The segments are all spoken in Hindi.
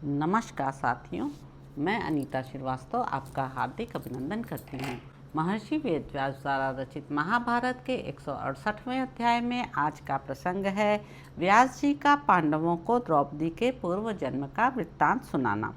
नमस्कार साथियों, मैं अनीता श्रीवास्तव आपका हार्दिक अभिनंदन करती हूँ। महर्षि वेद व्यास द्वारा रचित महाभारत के 168वें अध्याय में आज का प्रसंग है व्यास जी का पांडवों को द्रौपदी के पूर्व जन्म का वृत्तांत सुनाना।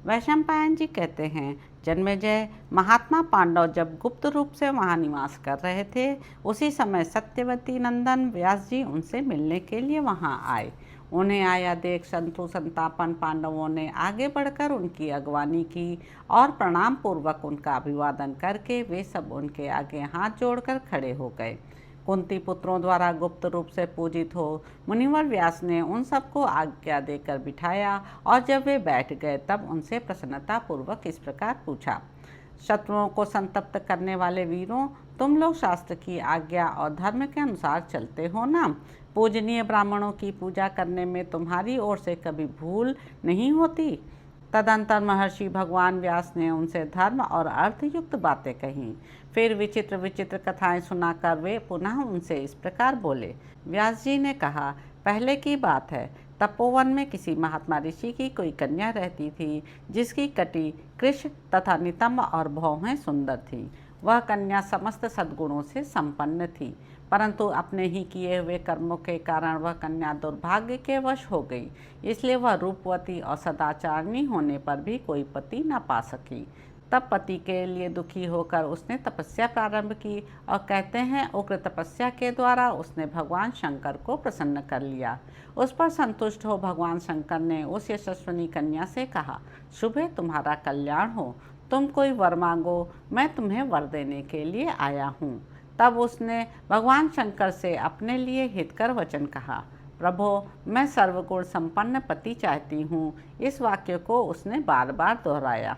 वैशंपायन जी कहते हैं, जन्मेजय महात्मा पांडव जब गुप्त रूप से वहाँ निवास कर रहे थे, उसी समय सत्यवती नंदन व्यास जी उनसे मिलने के लिए वहाँ आए। उन्हें आया देख संतु संतापन पांडवों ने आगे बढ़कर उनकी अगवानी की और प्रणाम पूर्वक उनका अभिवादन करके वे सब उनके आगे हाथ जोड़कर खड़े हो गए। कुंती पुत्रों द्वारा गुप्त रूप से पूजित हो मुनिवर व्यास ने उन सबको आज्ञा देकर बिठाया और जब वे बैठ गए तब उनसे प्रसन्नता पूर्वक इस प्रकार पूछा। शत्रुओं को संतप्त करने वाले वीरों, तुम लोग शास्त्र की आज्ञा और धर्म के अनुसार चलते हो ना। पूजनीय ब्राह्मणों की पूजा करने में तुम्हारी ओर से कभी भूल नहीं होती। तदंतर महर्षि भगवान व्यास ने उनसे धर्म और अर्थयुक्त बातें कहीं। फिर विचित्र विचित्र कथाएं सुनाकर वे पुनः उनसे इस प्रकार बोले। व्यास जी ने कहा, पहले की बात है, तपोवन में किसी महात्मा ऋषि की कोई कन्या रहती थी, जिसकी कटी कृश तथा नितंब और भौहें सुंदर थी। वह कन्या समस्त सद्गुणों से संपन्न थी, परंतु अपने ही किए हुए कर्मों के कारण वह कन्या दुर्भाग्य के वश हो गई। इसलिए वह रूपवती और सदाचारणी होने पर भी कोई पति न पा सकी। तब पति के लिए दुखी होकर उसने तपस्या प्रारंभ की और कहते हैं उग्र तपस्या के द्वारा उसने भगवान शंकर को प्रसन्न कर लिया। उस पर संतुष्ट हो भगवान शंकर ने उस यशस्विनी कन्या से कहा, शुभे तुम्हारा कल्याण हो, तुम कोई वर मांगो, मैं तुम्हें वर देने के लिए आया हूँ। तब उसने भगवान शंकर से अपने लिए हितकर वचन कहा, प्रभो मैं सर्वगुण संपन्न पति चाहती हूँ। इस वाक्य को उसने बार बार दोहराया।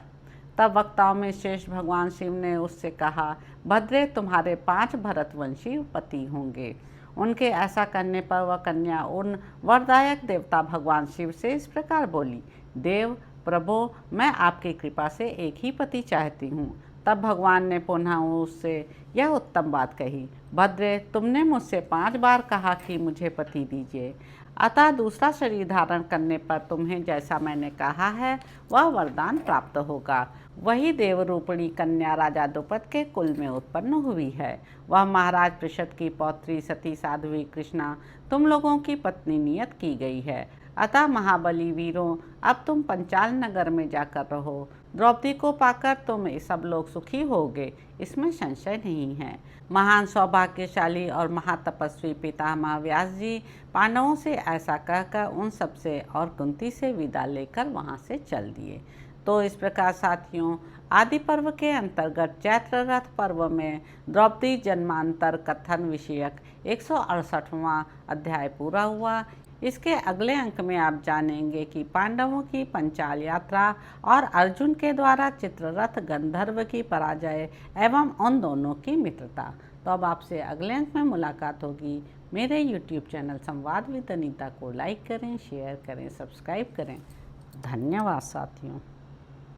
तब वक्ताओं में शेष भगवान शिव ने उससे कहा, भद्रे तुम्हारे 5 भरतवंशी पति होंगे। उनके ऐसा करने पर वह कन्या उन वरदायक देवता भगवान शिव से इस प्रकार बोली, देव प्रभो मैं आपकी कृपा से एक ही पति चाहती हूँ। तब भगवान ने पुनः उससे यह उत्तम बात कही, भद्रे तुमने मुझसे 5 बार कहा कि मुझे पति दीजिए, अतः दूसरा शरीर धारण करने पर तुम्हें जैसा मैंने कहा है वह वरदान प्राप्त होगा। वही देवरूपिणी कन्या राजा द्रुपद के कुल में उत्पन्न हुई है। वह महाराज पृषद की पौत्री सती साध्वी कृष्णा तुम लोगों की पत्नी नियत की गई है। अतः महाबली वीरों, अब तुम पंचाल नगर में जाकर रहो। द्रौपदी को पाकर तुम सब लोग सुखी होगे, इसमें संशय नहीं है। महान सौभाग्यशाली और महातपस्वी पितामह व्यास जी पांडवों से ऐसा कहकर उन सबसे और कुंती से विदा लेकर वहां से चल दिए। तो इस प्रकार साथियों, आदि पर्व के अंतर्गत चैत्र रथ पर्व में द्रौपदी जन्मांतर कथन विषयक 168वां अध्याय पूरा हुआ। इसके अगले अंक में आप जानेंगे कि पांडवों की पंचाल यात्रा और अर्जुन के द्वारा चित्ररथ गंधर्व की पराजय एवं उन दोनों की मित्रता। तो अब आपसे अगले अंक में मुलाकात होगी। मेरे YouTube चैनल संवाद विद अनीता को लाइक करें, शेयर करें, सब्सक्राइब करें। धन्यवाद साथियों।